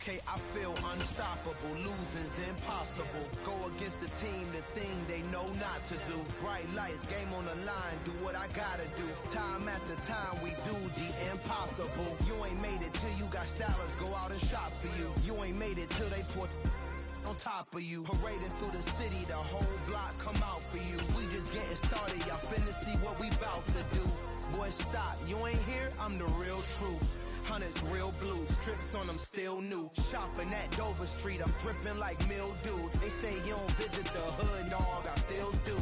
Okay, I feel unstoppable, losing's impossible. Go against the team, the thing they know not to do. Bright lights, game on the line, do what I gotta do. Time after time, we do the impossible. You ain't made it till you got stylers, go out and shop for you. You ain't made it till they put on top of you. Parading through the city, the whole block come out for you. We just getting started, y'all finna see what we bout to do. Boy, stop, you ain't here, I'm the real truth. Hunters, real blues, trips on them still new. Shopping at Dover Street, I'm dripping like mildew. They say you don't visit the hood, dog, I still do.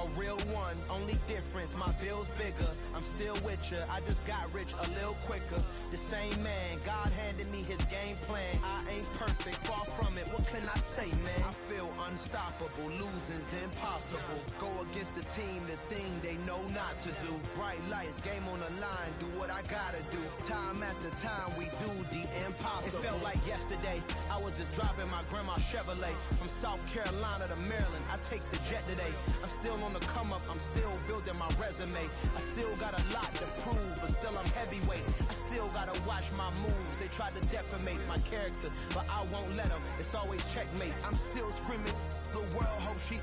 A real one, only difference, my bill's bigger. I'm still with ya, I just got rich a little quicker. The same man, God handed me his game plan. I ain't perfect, far from it, what can I say, man? I feel unstoppable, losing's impossible. Go against the team, the thing they know not to do. Bright lights, game on the line, do what I gotta do. Time after time, we do the impossible. It felt like yesterday, I was just driving my grandma's Chevrolet. From South Carolina to Maryland, I take the jet today. I'm still on the come up, I'm still building my resume. I still got a lot to prove, but still I'm heavyweight. I still gotta watch my moves. They tried to defamate my character, but I won't let them. It's always checkmate. I'm still screaming, the world hope she.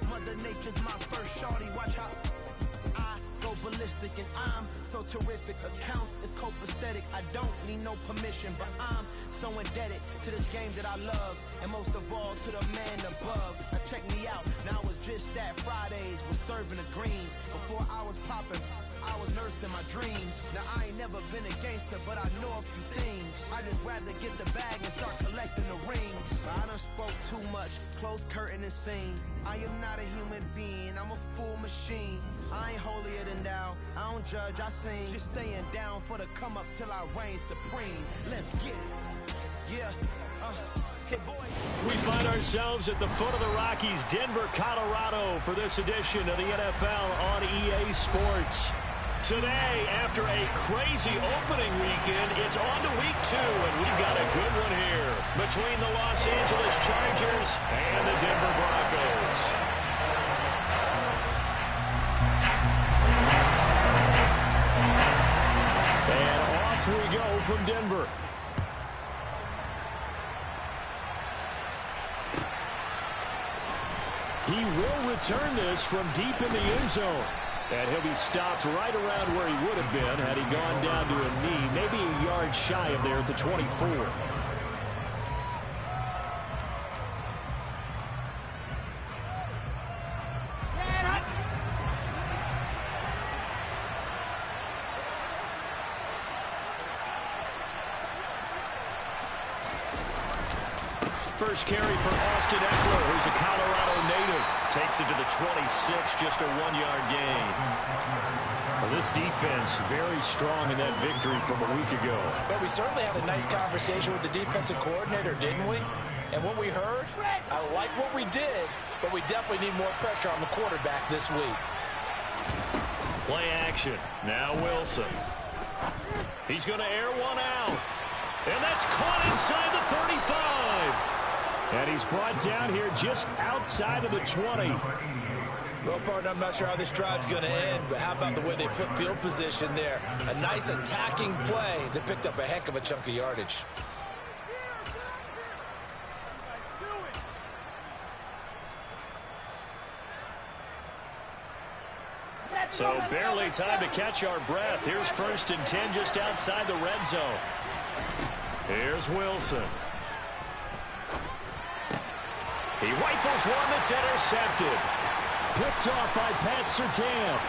Mother Nature's my first shorty, watch how I go ballistic, and I'm so terrific. Accounts is copacetic, I don't need no permission, but I'm so indebted to this game that I love, and most of all to the man above. Now check me out, now it's just that Fridays was serving the greens. Before I was popping, I was nursing my dreams. Now I ain't never been a gangster, but I know a few things. I just rather get the bag and start collecting the rings. But I done spoke too much, close curtain and scene. I am not a human being, I'm a full machine. I ain't holier than thou, I don't judge, I sing. Just staying down for the come up till I reign supreme. Let's get it, yeah, hey boy. We find ourselves at the foot of the Rockies, Denver, Colorado, for this edition of the NFL on EA Sports. Today, after a crazy opening weekend, it's on to week 2, and we've got a good one here between the Los Angeles Chargers and the Denver Broncos. And off we go from Denver. He will return this from deep in the end zone. And he'll be stopped right around where he would have been had he gone down to a knee, maybe a yard shy of there at the 24. First carry for Austin Eckler, who's a Colorado native. Takes it to the 26, just a 1-yard gain. Well, this defense very strong in that victory from a week ago. But we certainly had a nice conversation with the defensive coordinator, didn't we? And what we heard, I like what we did, but we definitely need more pressure on the quarterback this week. Play action. Now Wilson. He's going to air one out. And that's caught inside the 35. And he's brought down here just outside of the 20. Well, partner, I'm not sure how this drive's going to end, but how about the way they flip field position there? A nice attacking play that picked up a heck of a chunk of yardage. So barely time to catch our breath. Here's 1st and 10 just outside the red zone. Here's Wilson. He rifles one that's intercepted. Picked off by Pat Surtain.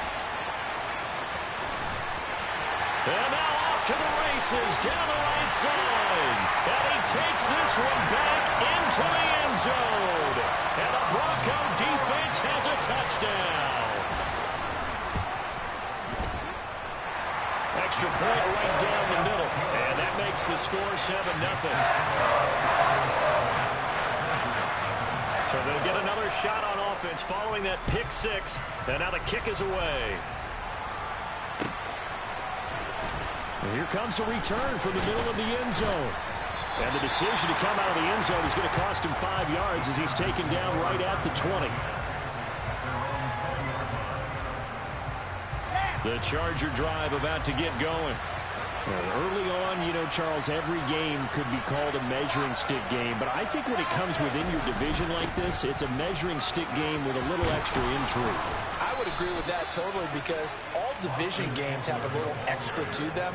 And now off to the races down the right side. And he takes this one back into the end zone. And the Bronco defense has a touchdown. Extra point right down the middle. And that makes the score 7-0. So they'll get another shot on offense following that pick 6. And now the kick is away. And here comes a return from the middle of the end zone. And the decision to come out of the end zone is going to cost him 5 yards as he's taken down right at the 20. The Charger drive about to get going. Early on, you know, Charles, every game could be called a measuring stick game. But I think when it comes within your division like this, it's a measuring stick game with a little extra intrigue. I would agree with that totally, because all division games have a little extra to them.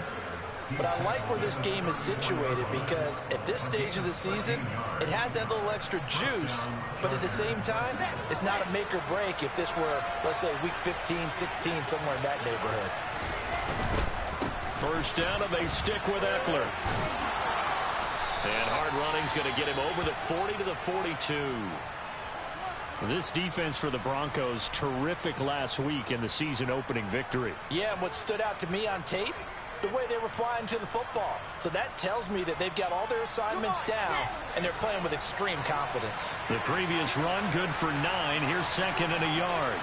But I like where this game is situated, because at this stage of the season, it has that little extra juice, but at the same time, it's not a make or break if this were, let's say, week 15, 16, somewhere in that neighborhood. First down, and they stick with Eckler. And hard running's going to get him over the 40 to the 42. This defense for the Broncos, terrific last week in the season-opening victory. Yeah, and what stood out to me on tape, the way they were flying to the football. So that tells me that they've got all their assignments down, and they're playing with extreme confidence. The previous run, good for 9. Here's second and a yard.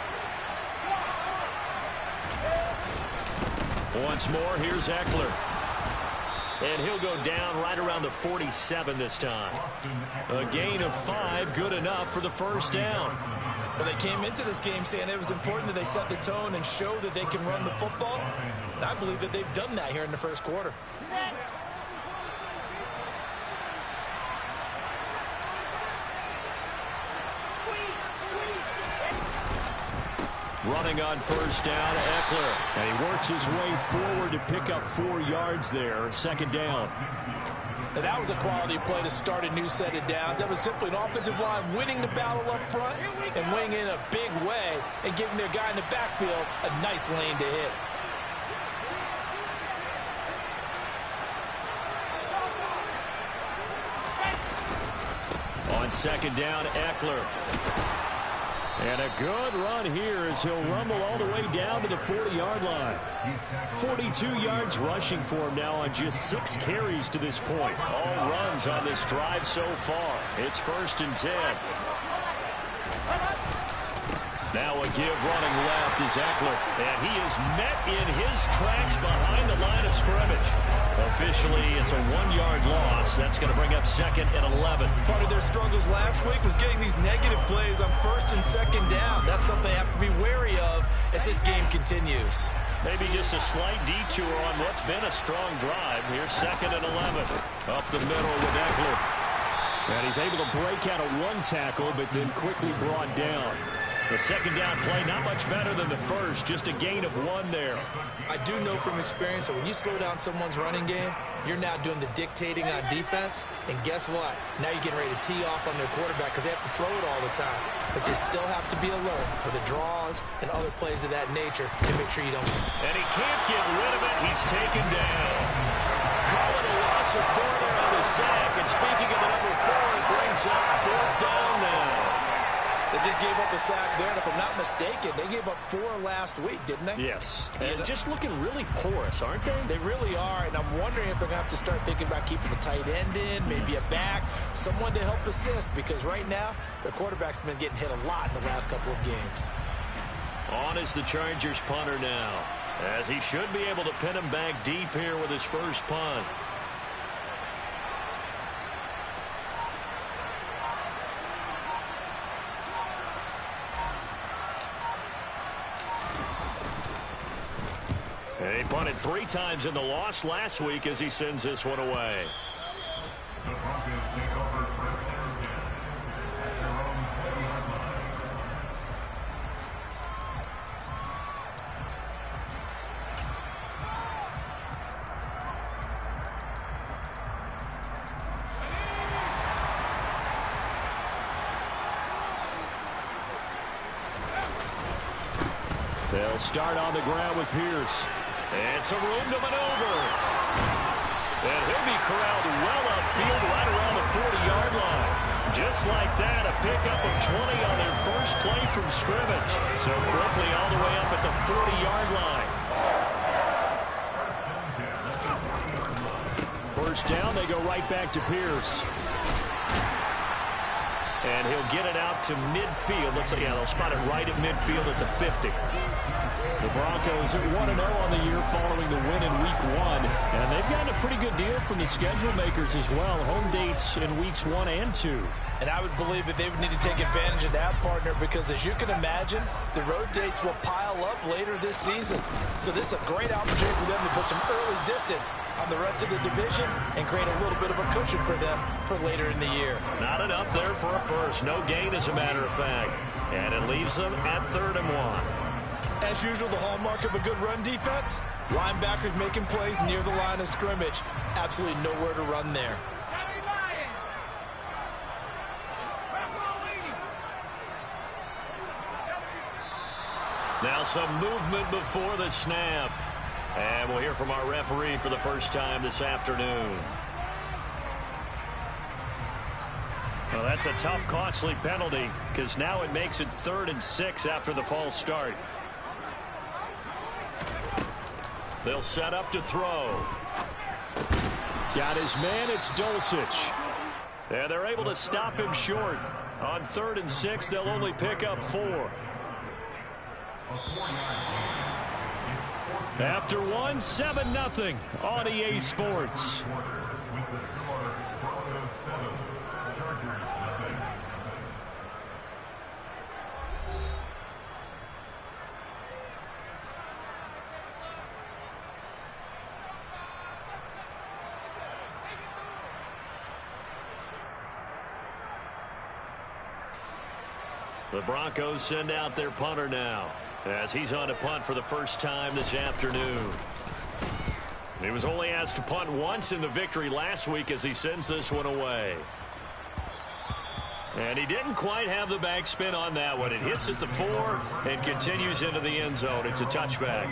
Once more, here's Eckler. And he'll go down right around the 47 this time. A gain of 5, good enough for the first down. Well, they came into this game saying it was important that they set the tone and show that they can run the football. And I believe that they've done that here in the first quarter. Running on first down, Eckler. And he works his way forward to pick up 4 yards there. Second down. And that was a quality play to start a new set of downs. That was simply an offensive line winning the battle up front and winning in a big way and giving their guy in the backfield a nice lane to hit. On second down, Eckler. And a good run here as he'll rumble all the way down to the 40-yard line. 42 yards rushing for him now on just 6 carries to this point. All runs on this drive so far. It's 1st and 10. Now a give running left is Eckler. And he is met in his tracks behind the line of scrimmage. Officially, it's a 1-yard loss. That's going to bring up 2nd and 11. Part of their struggles last week was getting these negative plays on 1st and 2nd down. That's something they have to be wary of as this game continues. Maybe just a slight detour on what's been a strong drive. Here's 2nd and 11. Up the middle with Eckler. And he's able to break out of 1 tackle, but then quickly brought down. The second down play, not much better than the first, just a gain of 1 there. I do know from experience that when you slow down someone's running game, you're now doing the dictating on defense. And guess what? Now you're getting ready to tee off on their quarterback because they have to throw it all the time. But you still have to be alert for the draws and other plays of that nature to make sure you don't. And he can't get rid of it. He's taken down. Calling a loss of 4 there on the sack. And speaking of the number 4, it brings up 4th down now. They just gave up a sack there, and if I'm not mistaken, they gave up 4 last week, didn't they? Yes. And just looking really porous, aren't they? They really are, and I'm wondering if they're going to have to start thinking about keeping the tight end in, maybe a back, someone to help assist, because right now, their quarterback's been getting hit a lot in the last couple of games. On is the Chargers punter now, as he should be able to pin him back deep here with his first punt. And he punted 3 times in the loss last week as he sends this one away. They'll start on the ground with Pierce. And some room to maneuver. And he'll be corralled well upfield right around the 40-yard line. Just like that, a pickup of 20 on their first play from scrimmage. So quickly all the way up at the 40-yard line. First down, they go right back to Pierce. And he'll get it out to midfield. Looks like, yeah, they'll spot it right at midfield at the 50. The Broncos are 1-0 on the year following the win in Week 1. And they've gotten a pretty good deal from the schedule makers as well. Home dates in Weeks 1 and 2. And I would believe that they would need to take advantage of that, partner, because as you can imagine, the road dates will pile up later this season. So this is a great opportunity for them to put some early distance on the rest of the division and create a little bit of a cushion for them for later in the year. Not enough there for a first. No gain, as a matter of fact. And it leaves them at 3rd and 1. As usual, the hallmark of a good run defense, linebackers making plays near the line of scrimmage. Absolutely nowhere to run there. Now some movement before the snap. And we'll hear from our referee for the first time this afternoon. Well, that's a tough, costly penalty, because now it makes it 3rd and 6 after the false start. They'll set up to throw. Got his man, it's Dulcich. And they're able to stop him short. On 3rd and 6, they'll only pick up 4. After 1, 7-0 on EA Sports. The Broncos send out their punter now, as he's on to punt for the first time this afternoon. He was only asked to punt once in the victory last week as he sends this one away. And he didn't quite have the backspin on that one. It hits at the 4 and continues into the end zone. It's a touchback.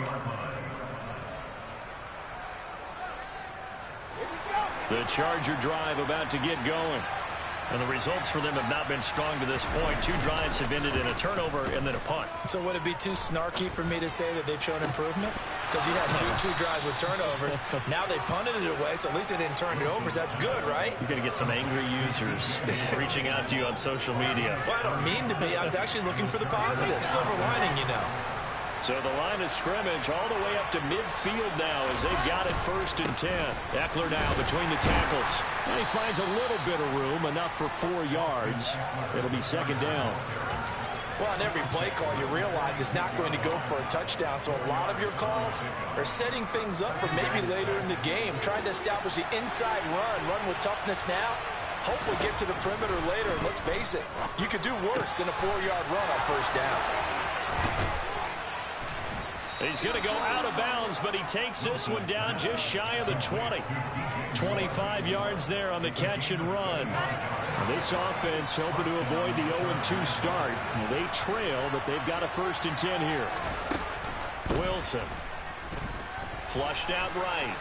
The Charger drive about to get going. And the results for them have not been strong to this point. 2 drives have ended in a turnover and then a punt. So would it be too snarky for me to say that they've shown improvement? Because you had two drives with turnovers. Now they punted it away, so at least they didn't turn it over. So that's good, right? You're going to get some angry users reaching out to you on social media. Well, I don't mean to be. I was actually looking for the positive. Silver lining, you know. So the line of scrimmage all the way up to midfield now as they've got it 1st and 10. Eckler now between the tackles. And he finds a little bit of room, enough for 4 yards. It'll be 2nd down. Well, on every play call, you realize it's not going to go for a touchdown. So a lot of your calls are setting things up for maybe later in the game, trying to establish the inside run with toughness now. Hopefully get to the perimeter later. Let's face it, you could do worse than a 4-yard run on 1st down. He's going to go out of bounds, but he takes this one down just shy of the 20. 25 yards there on the catch and run. This offense hoping to avoid the 0-2 start. They trail, but they've got a 1st and 10 here. Wilson. Flushed out right.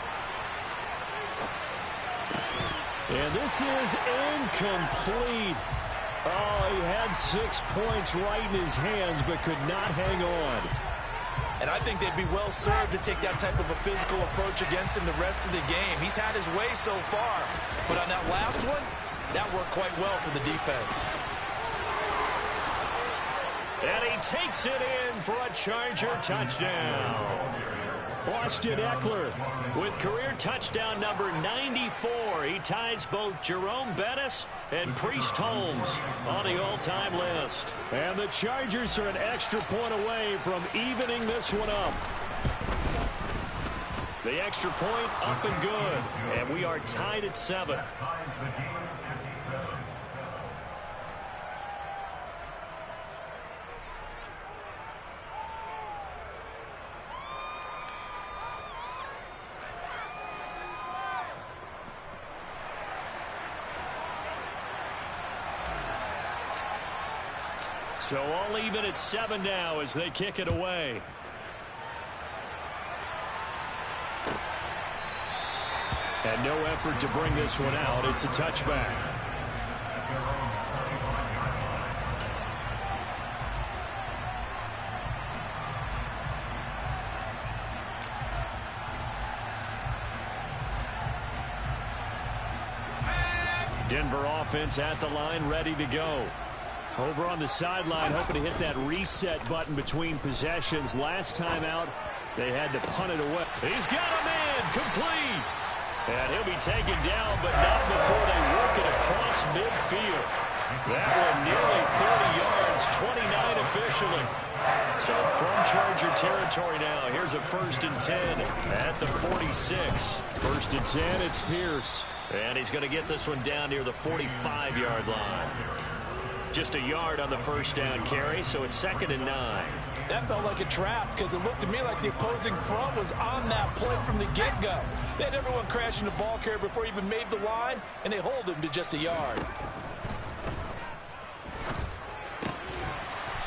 And this is incomplete. Oh, he had 6 points right in his hands, but could not hang on. And I think they'd be well served to take that type of a physical approach against him the rest of the game. He's had his way so far, but on that last one, that worked quite well for the defense. And he takes it in for a Charger touchdown. Austin Eckler with career touchdown number 94. He ties both Jerome Bettis and Priest Holmes on the all-time list. And the Chargers are an extra point away from evening this one up. The extra point up and good. And we are tied at 7. So all even at 7 now as they kick it away. And no effort to bring this one out. It's a touchback. Denver offense at the line, ready to go. Over on the sideline, hoping to hit that reset button between possessions. Last time out, they had to punt it away. He's got a man, complete. And he'll be taken down, but not before they work it across midfield. officially. So from Charger territory now, here's a 1st and 10 at the 46. 1st and 10, it's Pierce. And he's going to get this one down near the 45-yard line. Just a yard on the 1st down carry, so it's 2nd and 9. That felt like a trap because it looked to me like the opposing front was on that play from the get-go. They had everyone crashing the ball carrier before he even made the line, and they hold him to just a yard.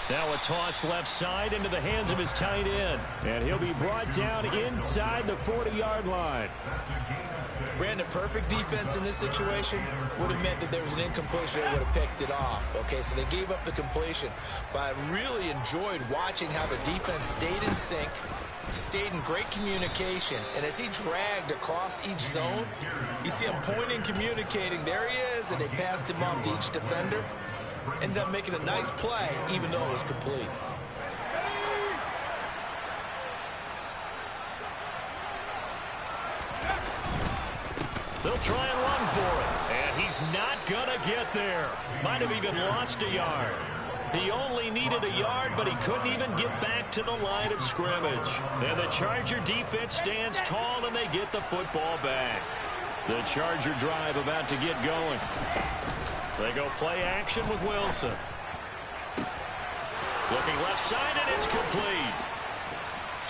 Now a toss left side into the hands of his tight end. And he'll be brought down inside the 40-yard line. Brandon, perfect defense in this situation would have meant that there was an incompletion. They would have picked it off. Okay, so they gave up the completion. But I really enjoyed watching how the defense stayed in sync, stayed in great communication. And as he dragged across each zone, you see him pointing, communicating. There he is, and they passed him off to each defender. Ended up making a nice play, even though it was complete. They'll try and run for it. And he's not going to get there. Might have even lost a yard. He only needed a yard, but he couldn't even get back to the line of scrimmage. And the Charger defense stands tall, and they get the football back. The Charger drive about to get going. They go play action with Wilson. Looking left side, and it's complete.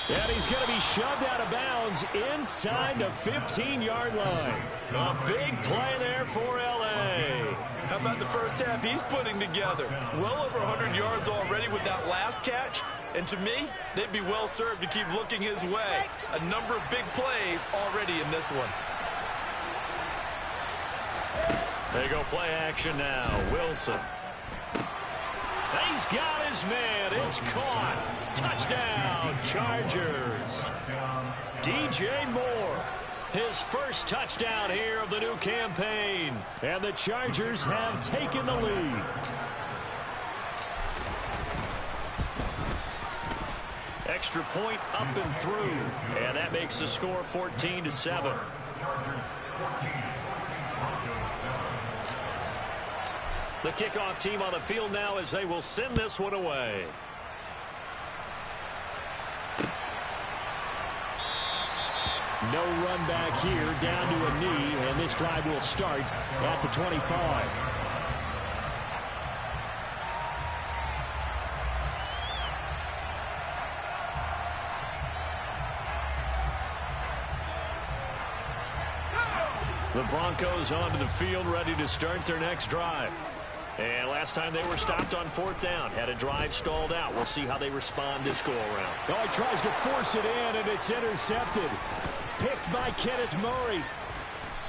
And he's going to be shoved out of bounds inside the 15-yard line. A big play there for L.A. How about the first half he's putting together? Well over 100 yards already with that last catch. And to me, they'd be well served to keep looking his way. A number of big plays already in this one. They go play action now. Wilson. He's got his man. It's caught. Touchdown, Chargers. DJ Moore. His first touchdown here of the new campaign. And the Chargers have taken the lead. Extra point up and through. And that makes the score 14-7. The kickoff team on the field now as they will send this one away. No run back here, down to a knee, and this drive will start at the 25. The Broncos onto the field, ready to start their next drive. And last time they were stopped on 4th down, had a drive stalled out. We'll see how they respond this go-around. Oh, he tries to force it in, and it's intercepted. Picked by Kenneth Murray.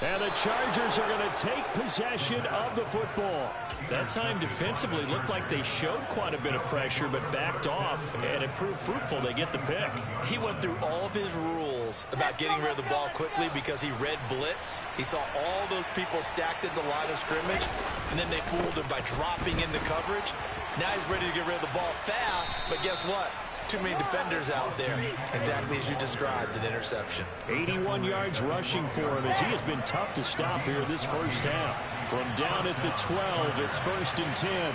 And the Chargers are going to take possession of the football. That time defensively looked like they showed quite a bit of pressure, but backed off, and it proved fruitful. They get the pick. He went through all of his rules about getting rid of the ball quickly because he read blitz. He saw all those people stacked at the line of scrimmage, and then they fooled him by dropping into coverage. Now he's ready to get rid of the ball fast, but guess what? Too many defenders out there. Exactly as you described, an interception. 81 yards rushing for him as he has been tough to stop here this first half. From down at the 12, it's 1st and 10.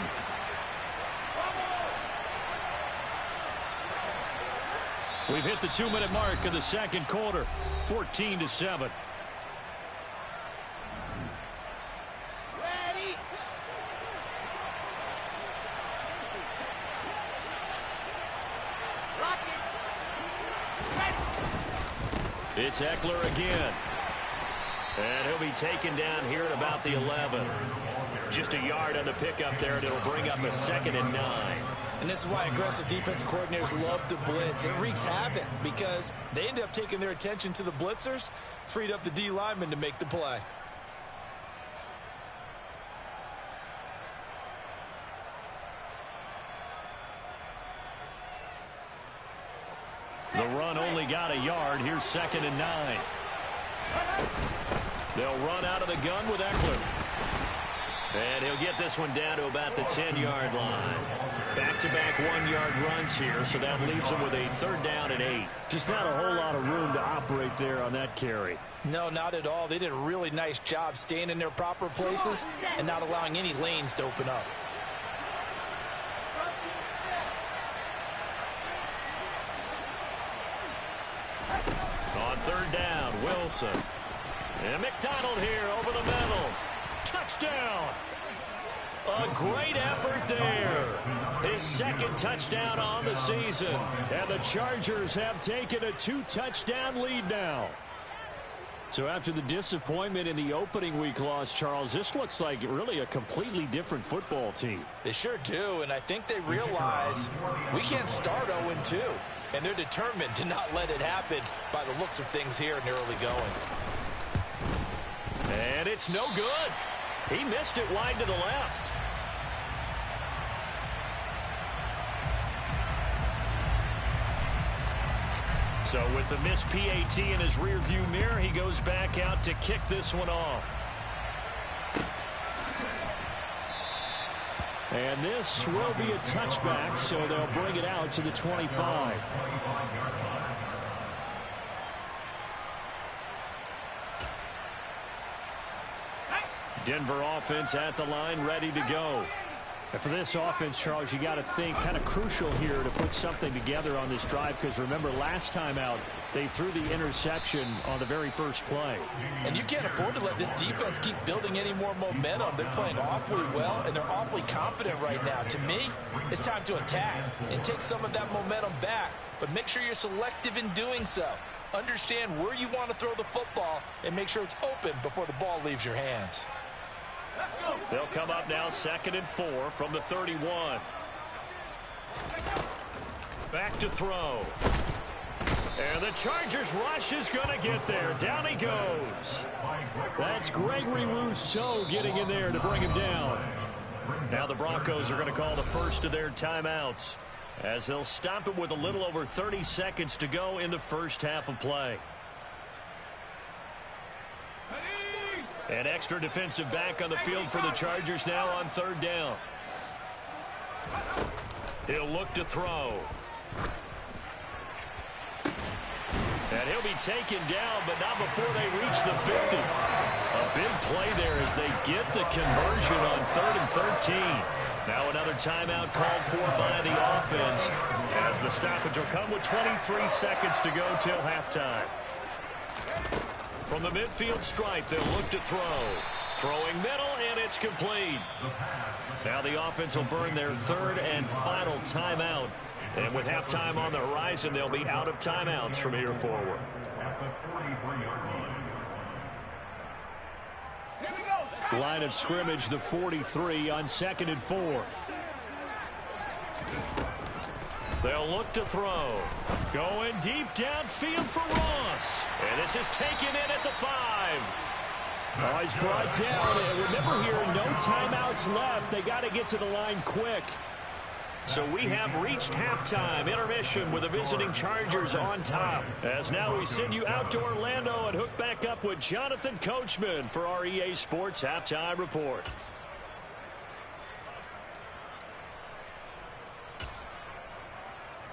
We've hit the 2-minute mark of the second quarter, 14-7. It's Eckler again. And he'll be taken down here at about the 11. Just a yard on the pickup there, and it'll bring up a 2nd and 9. And this is why aggressive defense coordinators love to blitz. It wreaks havoc because they end up taking their attention to the blitzers, freed up the D lineman to make the play. The run only got a yard. Here's 2nd and 9. They'll run out of the gun with Eckler. And he'll get this one down to about the 10-yard line. Back-to-back 1-yard runs here, so that leaves them with a 3rd down and 8. Just not a whole lot of room to operate there on that carry. No, not at all. They did a really nice job staying in their proper places and not allowing any lanes to open up. On third down, Wilson. And McDonald here over the middle. Touchdown. A great effort there. His second touchdown on the season. And the Chargers have taken a 2-touchdown lead now. So after the disappointment in the opening week loss, Charles, this looks like really a completely different football team. They sure do, and I think they realize we can't start 0-2. And they're determined to not let it happen by the looks of things here in the early going. And it's no good. He missed it wide to the left. So with the missed PAT in his rearview mirror, he goes back out to kick this one off. And this will be a touchback, so they'll bring it out to the 25. Denver offense at the line, ready to go. And for this offense, Charles, you got to think kind of crucial here to put something together on this drive, because remember last time out they threw the interception on the very first play. And you can't afford to let this defense keep building any more momentum. They're playing awfully well, and they're awfully confident right now. To me, it's time to attack and take some of that momentum back, but make sure you're selective in doing so. Understand where you want to throw the football and make sure it's open before the ball leaves your hands. They'll come up now 2nd and 4 from the 31. Back to throw. And the Chargers rush is going to get there. Down he goes. That's Gregory Rousseau getting in there to bring him down. Now the Broncos are going to call the first of their timeouts, as they'll stop it with a little over 30 seconds to go in the first half of play. An extra defensive back on the field for the Chargers now on third down. He'll look to throw. And he'll be taken down, but not before they reach the 50. A big play there as they get the conversion on 3rd and 13. Now another timeout called for by the offense, as the stoppage will come with 23 seconds to go till halftime. From the midfield stripe, they'll look to throw. Throwing middle, and it's complete. Now the offense will burn their 3rd and final timeout. And with halftime on the horizon, they'll be out of timeouts from here forward. Line of scrimmage, the 43 on 2nd and 4. They'll look to throw. Going deep downfield for Ross. And this is taken in at the 5. Oh, he's brought down. And remember here, no timeouts left. They got to get to the line quick. So we have reached halftime intermission with the visiting Chargers on top. As now we send you out to Orlando and hook back up with Jonathan Coachman for our EA Sports Halftime Report.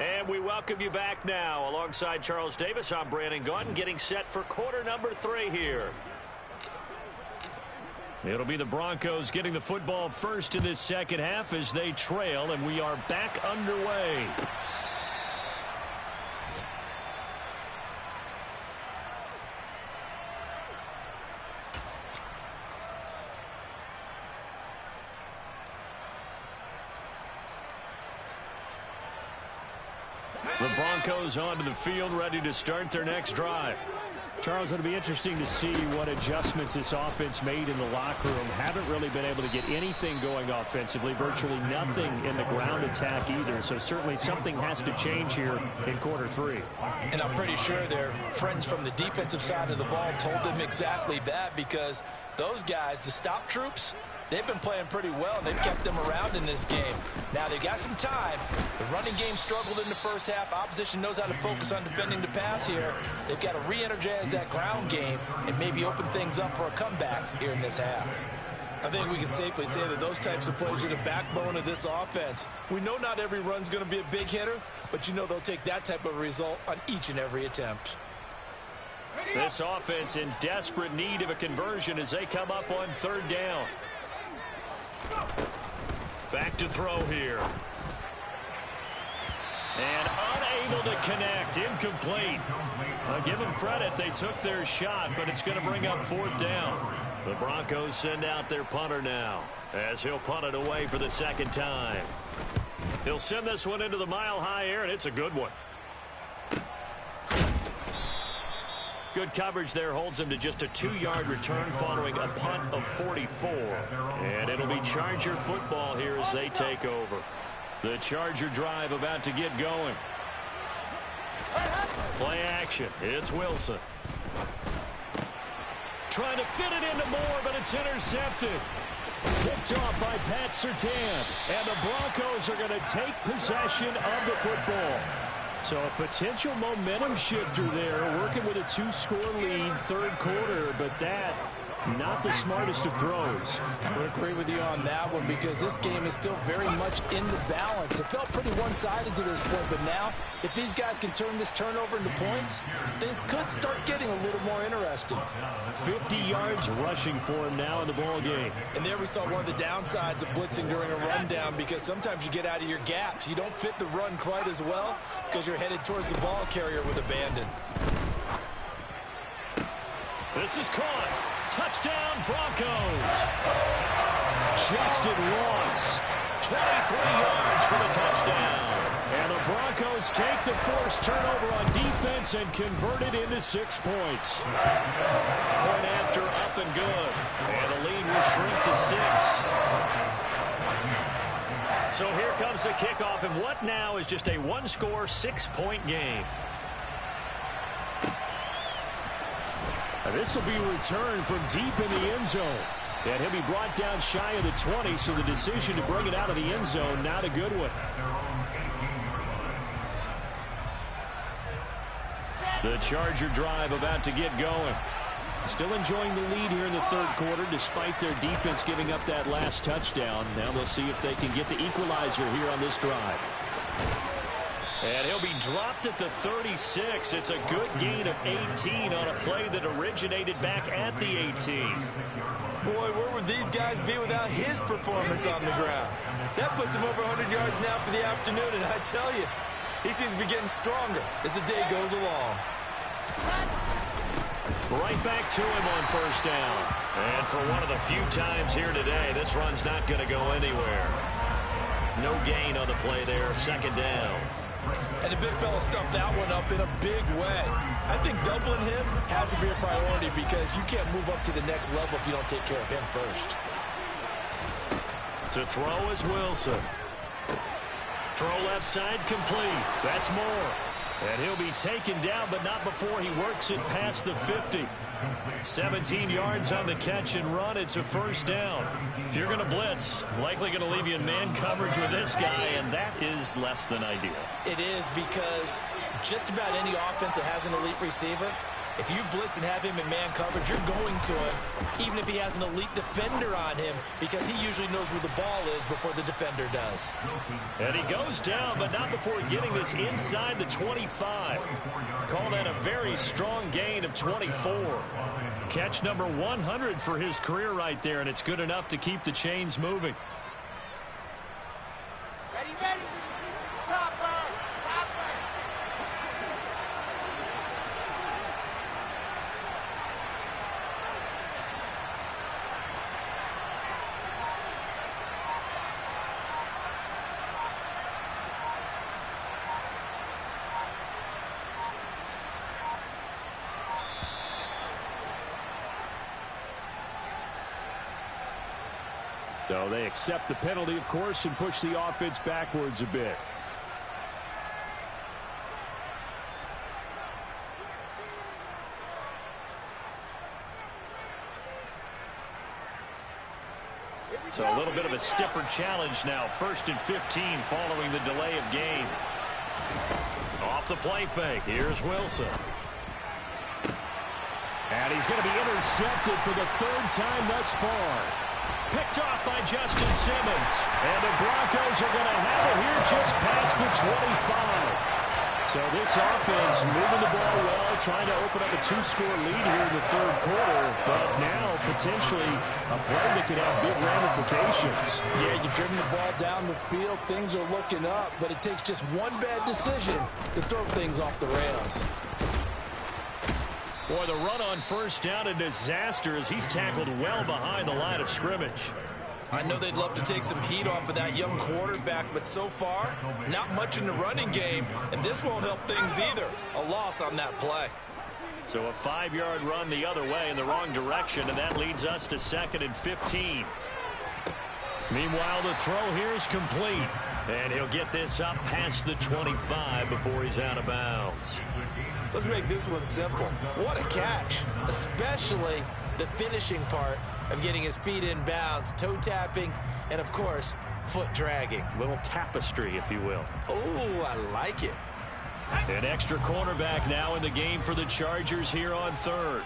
And we welcome you back now. Alongside Charles Davis, I'm Brandon Gaudin, getting set for quarter number 3 here. It'll be the Broncos getting the football first in this second half as they trail, and we are back underway. The Broncos onto the field, ready to start their next drive. Charles, it'll be interesting to see what adjustments this offense made in the locker room. Haven't really been able to get anything going offensively, virtually nothing in the ground attack either. So certainly something has to change here in quarter 3. And I'm pretty sure their friends from the defensive side of the ball told them exactly that, because those guys, the stop troops, they've been playing pretty well, and they've kept them around in this game. Now, they've got some time. The running game struggled in the first half. Opposition knows how to focus on defending the pass here. They've got to re-energize that ground game and maybe open things up for a comeback here in this half. I think we can safely say that those types of plays are the backbone of this offense. We know not every run's going to be a big hitter, but you know they'll take that type of result on each and every attempt. This offense in desperate need of a conversion as they come up on third down. Back to throw here. And unable to connect. Incomplete. Give them credit. They took their shot, but it's going to bring up 4th down. The Broncos send out their punter now, as he'll punt it away for the 2nd time. He'll send this one into the mile-high air, and it's a good one. Good coverage there holds him to just a 2-yard return following a punt of 44. And it'll be Charger football here as they take over. The Charger drive about to get going. Play action. It's Wilson. Trying to fit it into Moore, but it's intercepted. Picked off by Pat Surtain. And the Broncos are going to take possession of the football. So a potential momentum shifter there, working with a 2-score lead, 3rd quarter, but that, not the smartest of throws. I agree with you on that one because this game is still very much in the balance. It felt pretty one-sided to this point, but now, if these guys can turn this turnover into points, things could start getting a little more interesting. 50 yards rushing for him now in the ball game. And there we saw one of the downsides of blitzing during a rundown because sometimes you get out of your gaps. You don't fit the run quite as well because you're headed towards the ball carrier with abandon. This is caught. Touchdown, Broncos. Justin Ross, 23 yards for the touchdown. And the Broncos take the forced turnover on defense and convert it into 6 points. Point after up and good. And the lead will shrink to 6. So here comes the kickoff, and what now is just a 1-score, 6-point game. This will be returned from deep in the end zone. And he'll be brought down shy of the 20, so the decision to bring it out of the end zone, not a good one. The Charger drive about to get going. Still enjoying the lead here in the 3rd quarter, despite their defense giving up that last touchdown. Now they'll see if they can get the equalizer here on this drive. And he'll be dropped at the 36. It's a good gain of 18 on a play that originated back at the 18. Boy, where would these guys be without his performance on the ground? That puts him over 100 yards now for the afternoon, and I tell you, he seems to be getting stronger as the day goes along. Right back to him on 1st down. And for one of the few times here today, this run's not going to go anywhere. No gain on the play there, 2nd down. And the big fella stuffed that one up in a big way. I think doubling him has to be a priority because you can't move up to the next level if you don't take care of him first. To throw is Wilson. Throw left side complete. That's Moore. And he'll be taken down, but not before he works it past the 50. 17 yards on the catch and run. It's a 1st down. If you're going to blitz, likely going to leave you in man coverage with this guy, and that is less than ideal. It is because just about any offense that has an elite receiver, if you blitz and have him in man coverage, you're going to him, even if he has an elite defender on him, because he usually knows where the ball is before the defender does. And he goes down, but not before getting this inside the 25. Call that a very strong gain of 24. Catch number 100 for his career right there, and it's good enough to keep the chains moving. Ready, ready. Topper, topper. So they accept the penalty, of course, and push the offense backwards a bit. So a little bit of a stiffer challenge now. 1st and 15 following the delay of game. Off the play fake. Here's Wilson. And he's going to be intercepted for the 3rd time thus far. Picked off by Justin Simmons. And the Broncos are going to have it here just past the 25. So this offense moving the ball well, trying to open up a 2-score lead here in the third quarter, but now potentially a play that could have big ramifications. Yeah, you've driven the ball down the field. Things are looking up, but it takes just one bad decision to throw things off the rails. Boy, the run on first down, a disaster as he's tackled well behind the line of scrimmage. I know they'd love to take some heat off of that young quarterback, but so far, not much in the running game, and this won't help things either. A loss on that play. So a 5-yard run the other way in the wrong direction, and that leads us to 2nd and 15. Meanwhile, the throw here is complete, and he'll get this up past the 25 before he's out of bounds. Let's make this one simple. What a catch, especially the finishing part of getting his feet in bounds, toe tapping, and of course, foot dragging. Little tapestry, if you will. Oh, I like it. An extra cornerback now in the game for the Chargers here on third.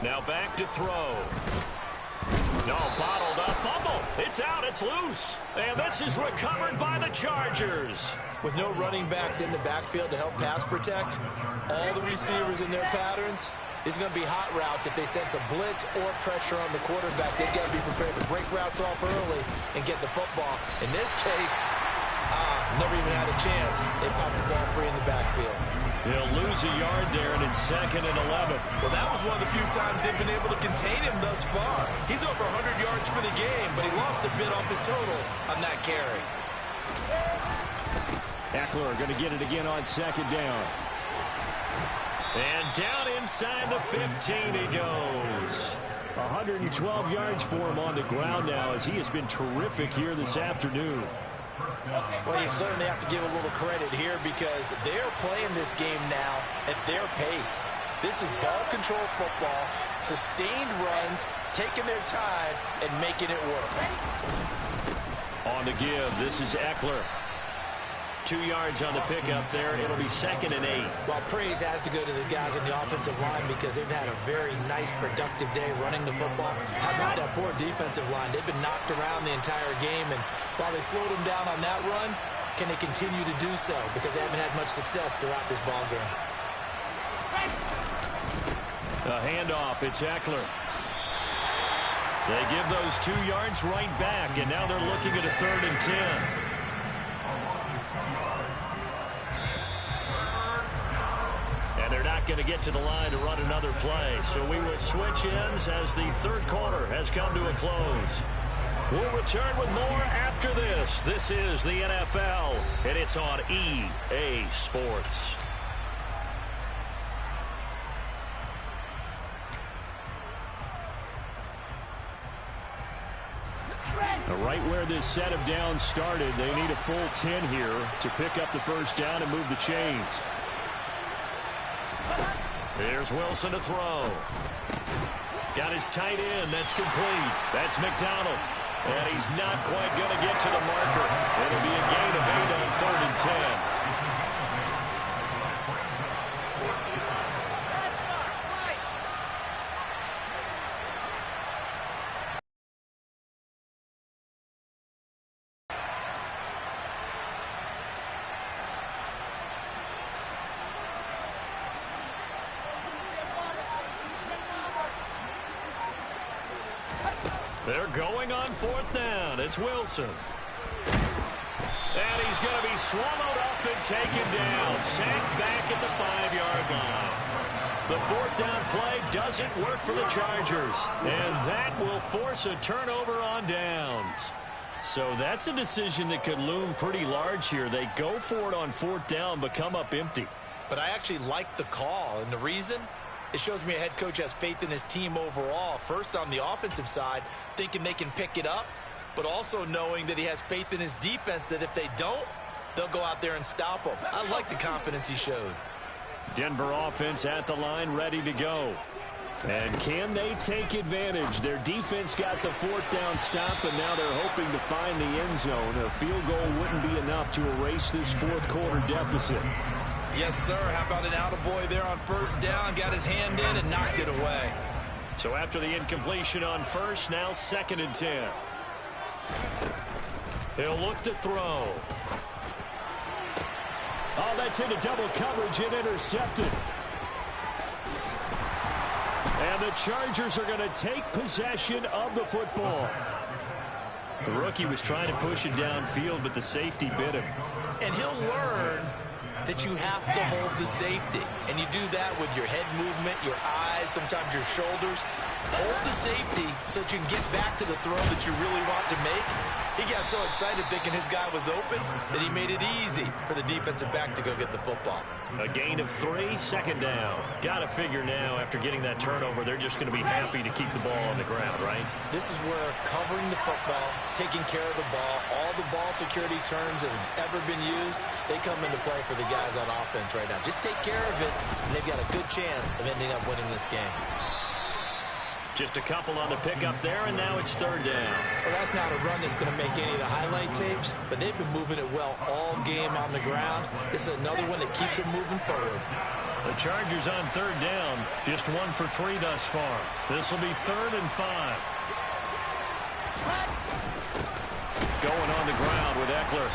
Now back to throw. No, bottled up, fumble. It's out, it's loose. And this is recovered by the Chargers. With no running backs in the backfield to help pass protect, all the receivers in their patterns, these are going to be hot routes. If they sense a blitz or pressure on the quarterback, they've got to be prepared to break routes off early and get the football. In this case, never even had a chance. They popped the ball free in the backfield. He'll lose a yard there, and it's 2nd and 11. Well, that was one of the few times they've been able to contain him thus far. He's over 100 yards for the game, but he lost a bit off his total on that carry. Eckler going to get it again on 2nd down. And down inside the 15 he goes. 112 yards for him on the ground now as he has been terrific here this afternoon. Well, you certainly have to give a little credit here because they're playing this game now at their pace. This is ball control football, sustained runs, taking their time, and making it work. On the give, this is Eckler. 2 yards on the pickup there. It'll be 2nd and 8. Well, praise has to go to the guys on the offensive line because they've had a very nice, productive day running the football. How about that poor defensive line? They've been knocked around the entire game, and while they slowed them down on that run, can they continue to do so? Because they haven't had much success throughout this ball game. A handoff, it's Eckler. They give those 2 yards right back, and now they're looking at a 3rd and 10. And they're not going to get to the line to run another play. So we will switch ends as the third quarter has come to a close. We'll return with more after this. This is the NFL, and it's on EA Sports. Right where this set of downs started, they need a full 10 here to pick up the first down and move the chains. Here's Wilson to throw. Got his tight end. That's complete. That's McDonald. And he's not quite going to get to the marker. It'll be a gain of 8 on 3rd and 10. They're going on 4th down. It's Wilson. And he's going to be swallowed up and taken down. Sacked back at the 5-yard line. The 4th down play doesn't work for the Chargers. And that will force a turnover on downs. So that's a decision that could loom pretty large here. They go for it on 4th down, but come up empty. But I actually like the call, and the reason? It shows me a head coach has faith in his team overall. First on the offensive side, thinking they can pick it up, but also knowing that he has faith in his defense that if they don't, they'll go out there and stop them. I like the confidence he showed. Denver offense at the line, ready to go. And can they take advantage? Their defense got the 4th down stop, and now they're hoping to find the end zone. A field goal wouldn't be enough to erase this 4th quarter deficit. Yes, sir. How about an attaboy there on 1st down? Got his hand in and knocked it away. So after the incompletion on 1st, now 2nd and 10. He'll look to throw. Oh, that's into double coverage and intercepted. And the Chargers are going to take possession of the football. The rookie was trying to push it downfield, but the safety bit him. And he'll learn that you have to hold the safety. And you do that with your head movement, your eyes, sometimes your shoulders. Hold the safety so that you can get back to the throw that you really want to make. He got so excited thinking his guy was open that he made it easy for the defensive back to go get the football. A gain of 3, second down. Got to figure now, after getting that turnover, they're just going to be happy to keep the ball on the ground, right? This is where covering the football, taking care of the ball, all the ball security terms that have ever been used, they come into play for the guys on offense right now. Just take care of it, and they've got a good chance of ending up winning this game. Just a couple on the pickup there, and now it's third down. Well, that's not a run that's going to make any of the highlight tapes, but they've been moving it well all game on the ground. This is another one that keeps them moving forward. The Chargers on third down, just 1 for 3 thus far. This will be 3rd and 5. Going on the ground with Eckler.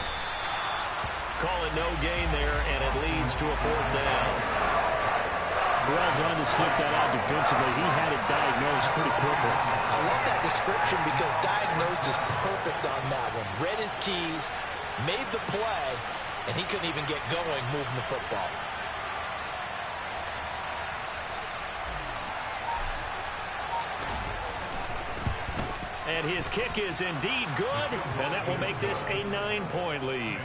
Call it no gain there, and it leads to a 4th down. Well done to sniff that out defensively. He had it diagnosed pretty quickly. I love that description because diagnosed is perfect on that one. Read his keys, made the play, and he couldn't even get going moving the football. And his kick is indeed good, and that will make this a 9-point lead.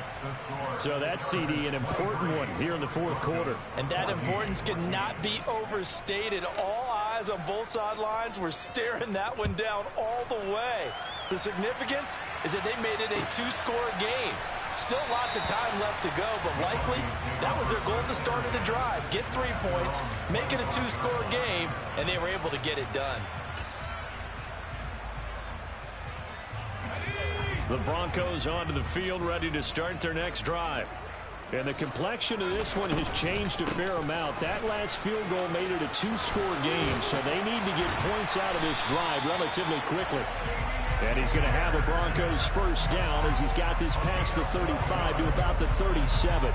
So that's, CD, an important one here in the 4th quarter. And that importance cannot be overstated. All eyes on both sidelines were staring that one down all the way. The significance is that they made it a 2-score game. Still lots of time left to go, but likely that was their goal at the start of the drive. Get 3 points, make it a 2-score game, and they were able to get it done. The Broncos onto the field, ready to start their next drive. And the complexion of this one has changed a fair amount. That last field goal made it a 2-score game, so they need to get points out of this drive relatively quickly. And he's going to have a Broncos first down as he's got this past the 35 to about the 37.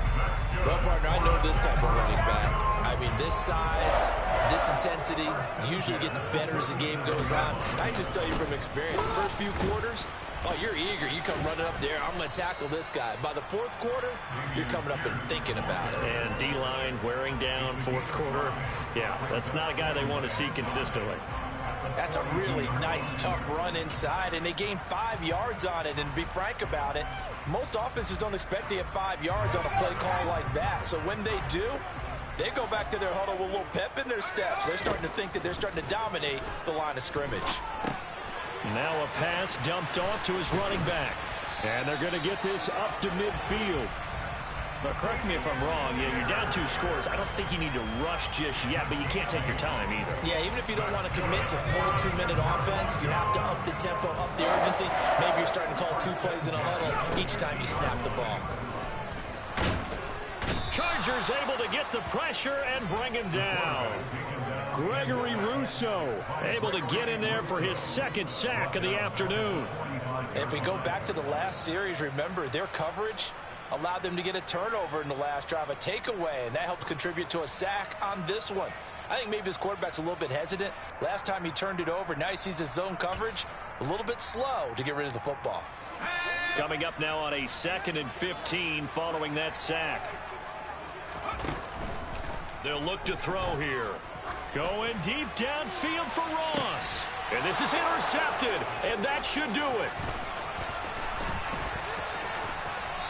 Well, partner, I know this type of running back. I mean, this size, this intensity usually gets better as the game goes on. I can just tell you from experience, the first few quarters, oh, you're eager. You come running up there. I'm going to tackle this guy. By the 4th quarter, you're coming up and thinking about it. And D-line wearing down 4th quarter. Yeah, that's not a guy they want to see consistently. That's a really nice, tough run inside, and they gained 5 yards on it. And to be frank about it, most offenses don't expect to get 5 yards on a play call like that. So when they do, they go back to their huddle with a little pep in their steps. They're starting to think that they're starting to dominate the line of scrimmage. Now a pass dumped off to his running back. And they're going to get this up to midfield. But correct me if I'm wrong, you're down 2 scores. I don't think you need to rush just yet, but you can't take your time either. Yeah, even if you don't want to commit to full 2-minute offense, you have to up the tempo, up the urgency. Maybe you're starting to call 2 plays in a huddle each time you snap the ball. Chargers able to get the pressure and bring him down. Gregory Rousseau able to get in there for his 2nd sack of the afternoon. And if we go back to the last series, remember their coverage allowed them to get a turnover in the last drive, a takeaway, and that helped contribute to a sack on this one. I think maybe his quarterback's a little bit hesitant. Last time he turned it over, now he sees his zone coverage a little bit slow to get rid of the football. Coming up now on a 2nd and 15 following that sack. They'll look to throw here. Going deep downfield for Ross. And this is intercepted, and that should do it.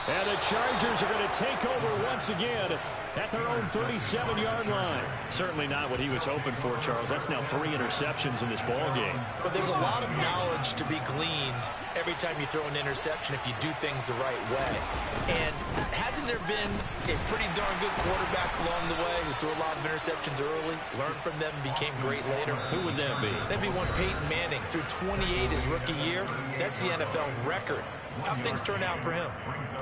And the Chargers are going to take over once again at their own 37-yard line. Certainly not what he was hoping for, Charles. That's now 3 interceptions in this ball game. But there's a lot of knowledge to be gleaned every time you throw an interception if you do things the right way. And hasn't there been a pretty darn good quarterback along the way who threw a lot of interceptions early, learned from them, became great later? Who would that be? That'd be one Peyton Manning. Through 28 his rookie year, that's the NFL record. How'd things turn out for him?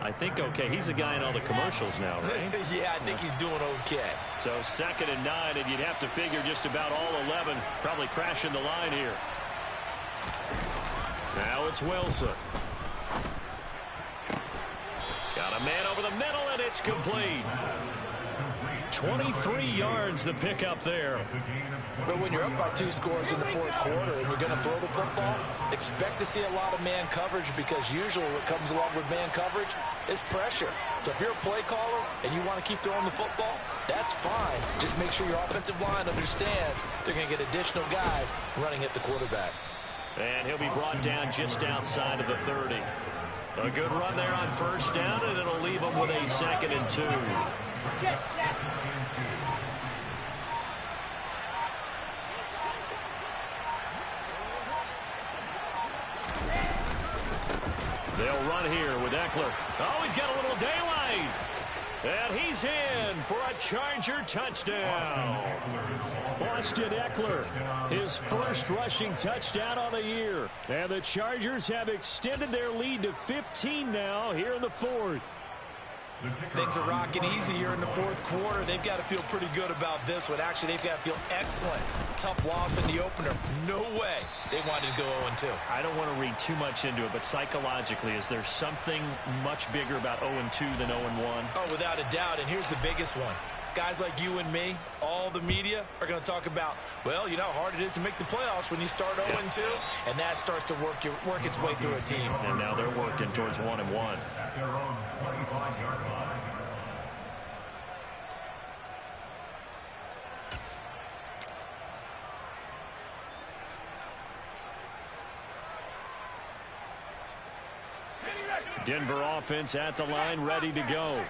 I think okay. He's a guy in all the commercials now, right? Yeah, I think he's doing okay. So 2nd and 9, and you'd have to figure just about all 11 probably crashing the line here. Now it's Wilson. Got a man over the middle, and Pitch complete. 23 yards the pickup there. But when you're up by 2 scores in the fourth quarter and you're going to throw the football, expect to see a lot of man coverage, because usually what comes along with man coverage is pressure. So if you're a play caller and you want to keep throwing the football, that's fine. Just make sure your offensive line understands they're going to get additional guys running at the quarterback. And he'll be brought down just outside of the 30. A good run there on first down, and it'll leave them with a 2nd and 2. They'll run here with Eckler. Oh, he's got a little daylight. And he's in for a Charger touchdown. Austin Eckler, his first rushing touchdown on the year. And the Chargers have extended their lead to 15 now here in the fourth. Things are rocking easy here in the fourth quarter. They've got to feel pretty good about this one. Actually, they've got to feel excellent. Tough loss in the opener. No way they wanted to go 0-2. I don't want to read too much into it, but psychologically, is there something much bigger about 0-2 than 0-1? Oh, without a doubt, and here's the biggest one. Guys like you and me, all the media, are going to talk about, well, you know how hard it is to make the playoffs when you start 0-2, and that starts to work its way through a team. And now they're working towards 1-1. Denver offense at the line, ready to go.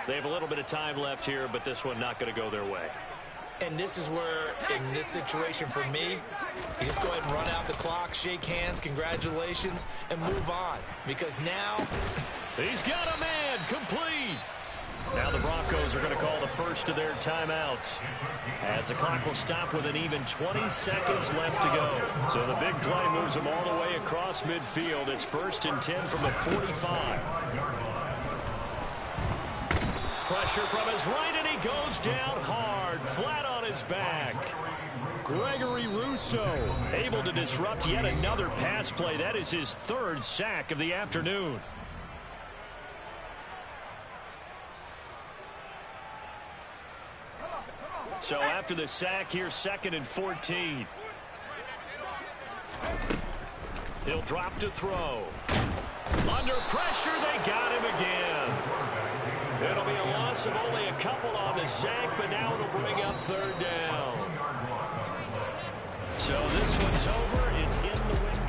They have a little bit of time left here, but this one not going to go their way. And this is where, in this situation for me, you just go ahead and run out the clock, shake hands, congratulations, and move on. Because now... He's got a man, complete. Now the Broncos are going to call the first of their timeouts, as the clock will stop with an even 20 seconds left to go. So the big play moves them all the way across midfield. It's 1st and 10 from the 45. Pressure from his right, and he goes down hard, flat on his back. Gregory Rousseau able to disrupt yet another pass play. That is his 3rd sack of the afternoon. So after the sack, here's 2nd and 14. He'll drop to throw. Under pressure, they got him again. It'll be a loss of only a couple on the sack, but now it'll bring up 3rd down. So this one's over. It's in the window.